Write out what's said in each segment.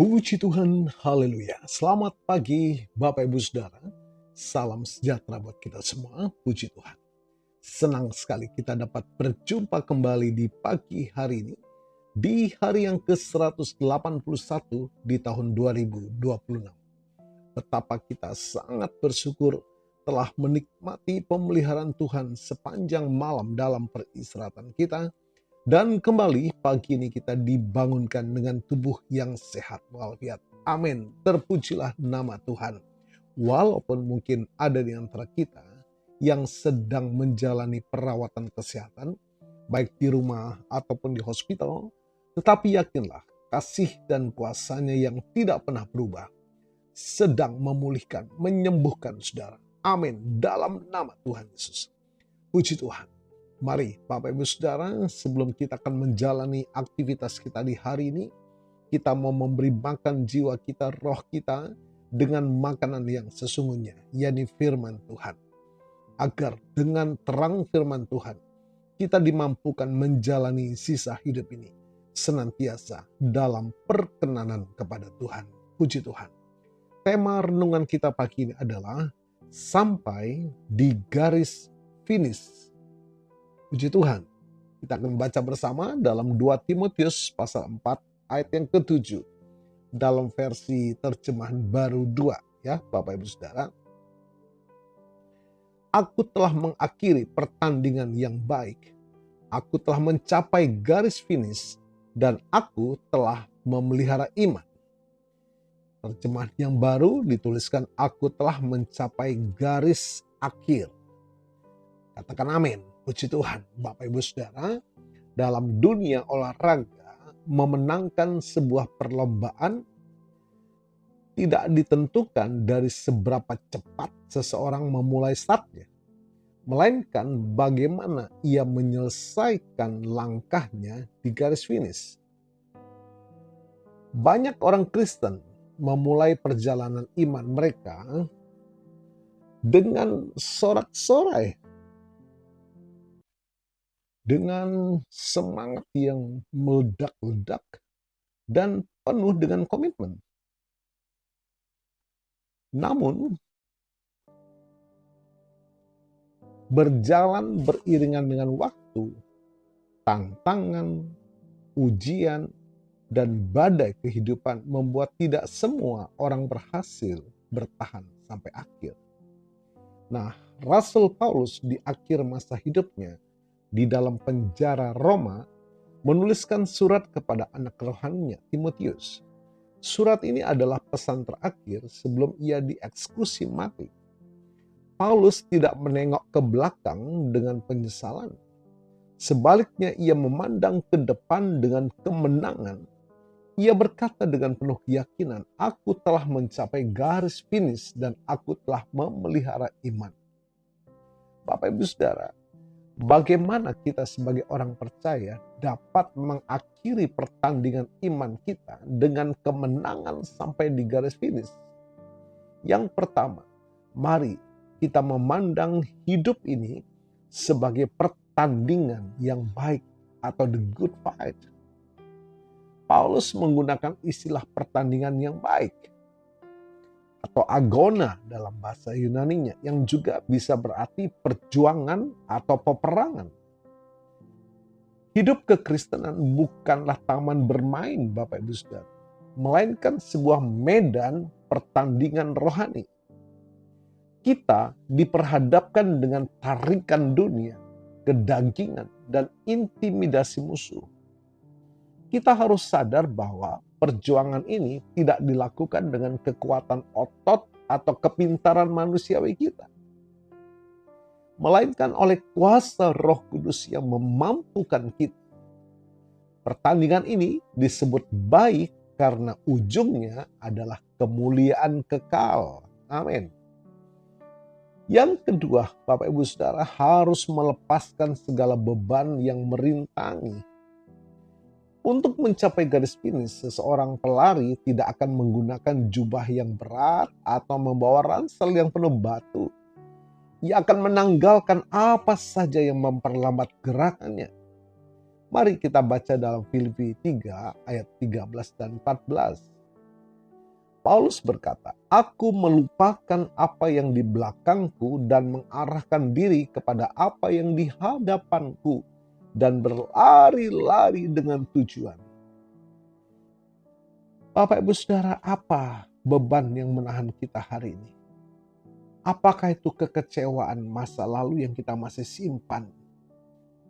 Puji Tuhan, haleluya. Selamat pagi Bapak Ibu Saudara. Salam sejahtera buat kita semua, puji Tuhan. Senang sekali kita dapat berjumpa kembali di pagi hari ini. Di hari yang ke-181 di tahun 2026. Betapa kita sangat bersyukur telah menikmati pemeliharaan Tuhan sepanjang malam dalam peristirahatan kita. Dan kembali pagi ini kita dibangunkan dengan tubuh yang sehat walafiat. Amin. Terpujilah nama Tuhan. Walaupun mungkin ada di antara kita yang sedang menjalani perawatan kesehatan, baik di rumah ataupun di hospital, tetapi yakinlah kasih dan kuasanya yang tidak pernah berubah sedang memulihkan, menyembuhkan saudara. Amin. Dalam nama Tuhan Yesus. Puji Tuhan. Mari Bapak Ibu Saudara, sebelum kita akan menjalani aktivitas kita di hari ini, kita mau memberi makan jiwa kita, roh kita, dengan makanan yang sesungguhnya, yakni firman Tuhan. Agar dengan terang firman Tuhan, kita dimampukan menjalani sisa hidup ini senantiasa dalam perkenanan kepada Tuhan. Puji Tuhan. Tema renungan kita pagi ini adalah sampai di garis finish. Puji Tuhan. Kita akan membaca bersama dalam 2 Timotius pasal 4 ayat yang ke-7. Dalam versi terjemahan baru 2 ya Bapak Ibu Saudara. Aku telah mengakhiri pertandingan yang baik. Aku telah mencapai garis finish dan aku telah memelihara iman. Terjemahan yang baru dituliskan aku telah mencapai garis akhir. Katakan amin. Puji Tuhan, Bapak Ibu Saudara, dalam dunia olahraga memenangkan sebuah perlombaan tidak ditentukan dari seberapa cepat seseorang memulai startnya, melainkan bagaimana ia menyelesaikan langkahnya di garis finish. Banyak orang Kristen memulai perjalanan iman mereka dengan sorak-sorai, dengan semangat yang meledak-ledak dan penuh dengan komitmen. Namun, berjalan beriringan dengan waktu, tantangan, ujian, dan badai kehidupan membuat tidak semua orang berhasil bertahan sampai akhir. Nah, Rasul Paulus di akhir masa hidupnya di dalam penjara Roma menuliskan surat kepada anak rohaninya Timotius. Surat ini adalah pesan terakhir sebelum ia dieksekusi mati. Paulus tidak menengok ke belakang dengan penyesalan. Sebaliknya ia memandang ke depan dengan kemenangan. Ia berkata dengan penuh keyakinan, aku telah mencapai garis finish dan aku telah memelihara iman. Bapak Ibu Saudara, bagaimana kita sebagai orang percaya dapat mengakhiri pertandingan iman kita dengan kemenangan sampai di garis finish? Yang pertama, mari kita memandang hidup ini sebagai pertandingan yang baik atau the good fight. Paulus menggunakan istilah pertandingan yang baik atau agona dalam bahasa Yunaninya, yang juga bisa berarti perjuangan atau peperangan. Hidup kekristenan bukanlah taman bermain Bapak Ibu Saudara, melainkan sebuah medan pertandingan rohani. Kita diperhadapkan dengan tarikan dunia, kedagingan, dan intimidasi musuh. Kita harus sadar bahwa perjuangan ini tidak dilakukan dengan kekuatan otot atau kepintaran manusiawi kita, melainkan oleh kuasa Roh Kudus yang memampukan kita. Pertandingan ini disebut baik karena ujungnya adalah kemuliaan kekal. Amin. Yang kedua, Bapak Ibu Saudara harus melepaskan segala beban yang merintangi. Untuk mencapai garis finish, seseorang pelari tidak akan menggunakan jubah yang berat atau membawa ransel yang penuh batu. Ia akan menanggalkan apa saja yang memperlambat gerakannya. Mari kita baca dalam Filipi 3 ayat 13 dan 14. Paulus berkata, "Aku melupakan apa yang di belakangku dan mengarahkan diri kepada apa yang di hadapanku dan berlari-lari dengan tujuan." Bapak Ibu Saudara, apa beban yang menahan kita hari ini? Apakah itu kekecewaan masa lalu yang kita masih simpan?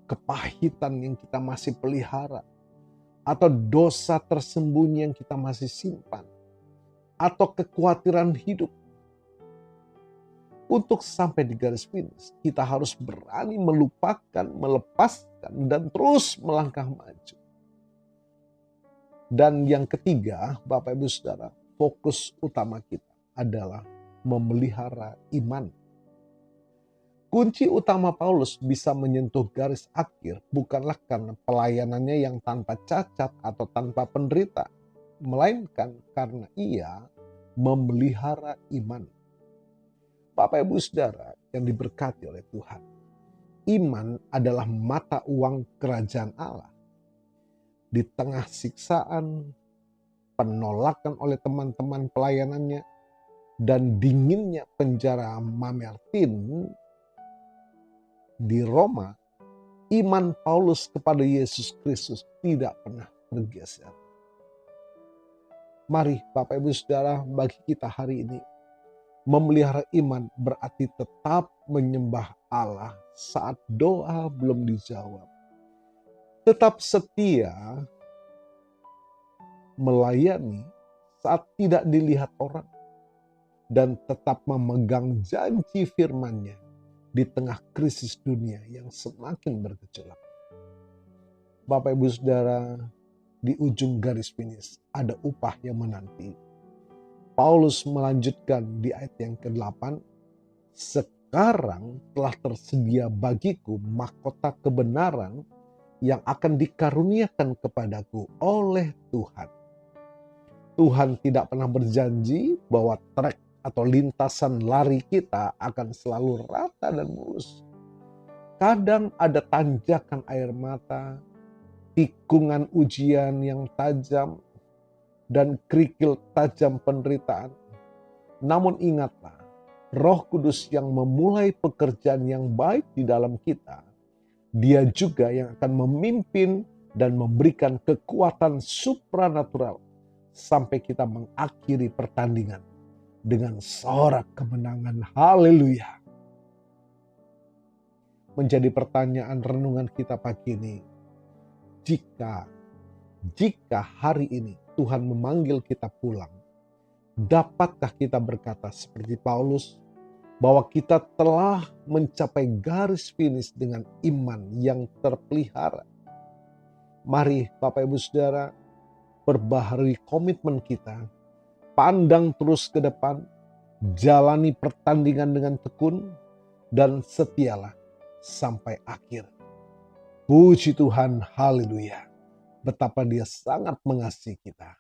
Kepahitan yang kita masih pelihara? Atau dosa tersembunyi yang kita masih simpan? Atau kekhawatiran hidup? Untuk sampai di garis finish, kita harus berani melupakan, melepaskan, dan terus melangkah maju. Dan yang ketiga, Bapak Ibu Saudara, fokus utama kita adalah memelihara iman. Kunci utama Paulus bisa menyentuh garis akhir bukanlah karena pelayanannya yang tanpa cacat atau tanpa penderita, melainkan karena ia memelihara iman. Bapak Ibu Saudara yang diberkati oleh Tuhan, iman adalah mata uang kerajaan Allah. Di tengah siksaan, penolakan oleh teman-teman pelayanannya, dan dinginnya penjara Mamertin di Roma, iman Paulus kepada Yesus Kristus tidak pernah bergeser. Mari Bapak Ibu Saudara, bagi kita hari ini, memelihara iman berarti tetap menyembah Allah saat doa belum dijawab. Tetap setia melayani saat tidak dilihat orang. Dan tetap memegang janji firman-Nya di tengah krisis dunia yang semakin bergejolak. Bapak Ibu Saudara, di ujung garis finish ada upah yang menanti. Paulus melanjutkan di ayat yang ke-8, "Sekarang telah tersedia bagiku mahkota kebenaran yang akan dikaruniakan kepadaku oleh Tuhan." Tuhan tidak pernah berjanji bahwa trek atau lintasan lari kita akan selalu rata dan mulus. Kadang ada tanjakan air mata, tikungan ujian yang tajam, dan kerikil tajam penderitaan. Namun ingatlah, Roh Kudus yang memulai pekerjaan yang baik di dalam kita, Dia juga yang akan memimpin dan memberikan kekuatan supranatural sampai kita mengakhiri pertandingan dengan sorak kemenangan. Haleluya. Menjadi pertanyaan renungan kita pagi ini, jika hari ini Tuhan memanggil kita pulang, dapatkah kita berkata seperti Paulus bahwa kita telah mencapai garis finish dengan iman yang terpelihara? Mari Bapak Ibu Saudara, perbaharui komitmen kita, pandang terus ke depan, jalani pertandingan dengan tekun, dan setialah sampai akhir. Puji Tuhan, haleluya. Betapa Dia sangat mengasihi kita.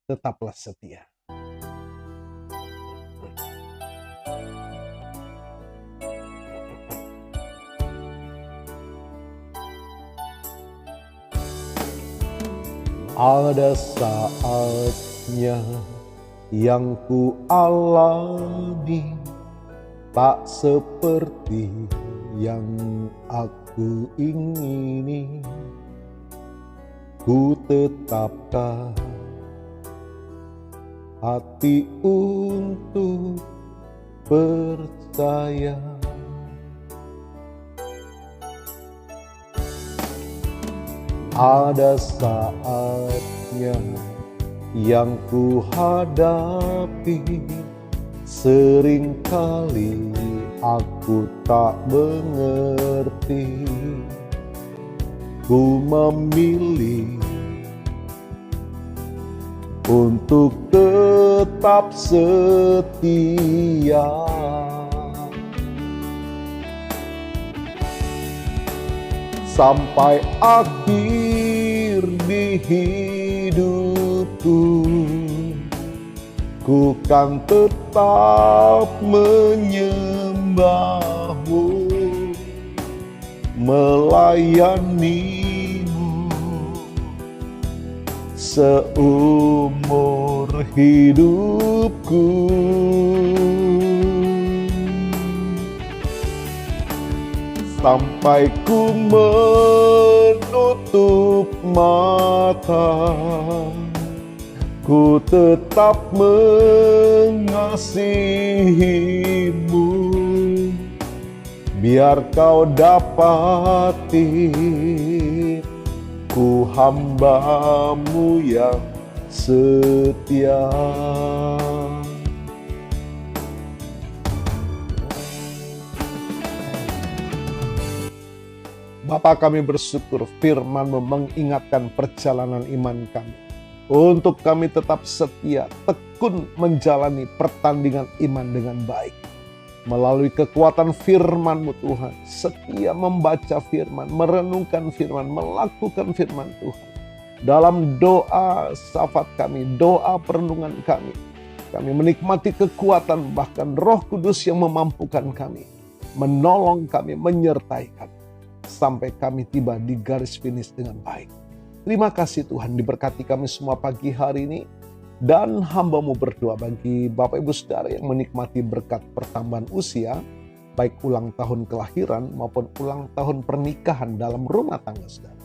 Tetaplah setia. Ada saatnya yang ku alami tak seperti yang aku ingini. Ku tetapkan hati untuk percaya. Ada saatnya yang ku hadapi, seringkali aku tak mengerti. Ku memilih untuk tetap setia. Sampai akhir di hidupku, ku kan tetap menyembahmu, melayanimu seumur hidupku. Sampai ku menutup mata, ku tetap mengasihimu. Biar kau dapati ku hambamu yang setia. Bapa, kami bersyukur firman-Mu mengingatkan perjalanan iman kami. Untuk kami tetap setia, tekun menjalani pertandingan iman dengan baik. Melalui kekuatan firman-Mu Tuhan, setia membaca firman, merenungkan firman, melakukan firman Tuhan. Dalam doa syafaat kami, doa perenungan kami menikmati kekuatan bahkan Roh Kudus yang memampukan kami, menolong kami, menyertai kami, sampai kami tiba di garis finish dengan baik. Terima kasih Tuhan, diberkati kami semua pagi hari ini. Dan hamba-Mu berdoa bagi Bapak Ibu Saudara yang menikmati berkat pertambahan usia, baik ulang tahun kelahiran maupun ulang tahun pernikahan dalam rumah tangga saudara.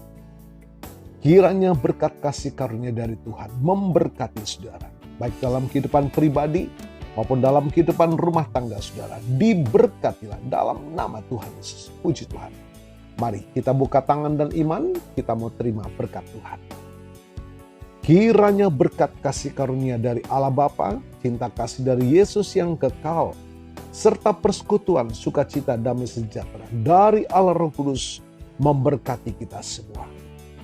Kiranya berkat kasih karunia dari Tuhan memberkati saudara, baik dalam kehidupan pribadi maupun dalam kehidupan rumah tangga saudara. Diberkatilah dalam nama Tuhan Yesus. Puji Tuhan. Mari kita buka tangan dan iman, kita mau terima berkat Tuhan. Kiranya berkat kasih karunia dari Allah Bapa, cinta kasih dari Yesus yang kekal, serta persekutuan sukacita damai sejahtera dari Allah Roh Kudus memberkati kita semua.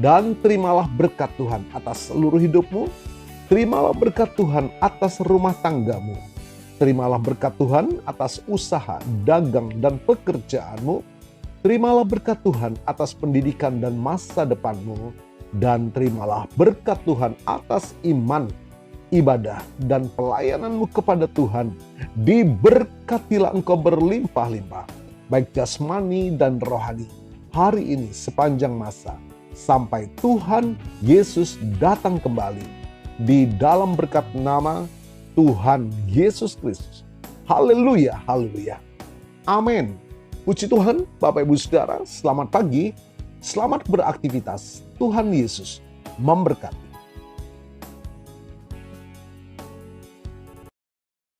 Dan terimalah berkat Tuhan atas seluruh hidupmu, terimalah berkat Tuhan atas rumah tanggamu, terimalah berkat Tuhan atas usaha, dagang, dan pekerjaanmu, terimalah berkat Tuhan atas pendidikan dan masa depanmu, dan terimalah berkat Tuhan atas iman, ibadah, dan pelayananmu kepada Tuhan. Diberkatilah engkau berlimpah-limpah, baik jasmani dan rohani, hari ini sepanjang masa, sampai Tuhan Yesus datang kembali. Di dalam berkat nama Tuhan Yesus Kristus. Haleluya, haleluya. Amin. Puji Tuhan, Bapak Ibu Saudara, selamat pagi, selamat beraktivitas. Tuhan Yesus memberkati.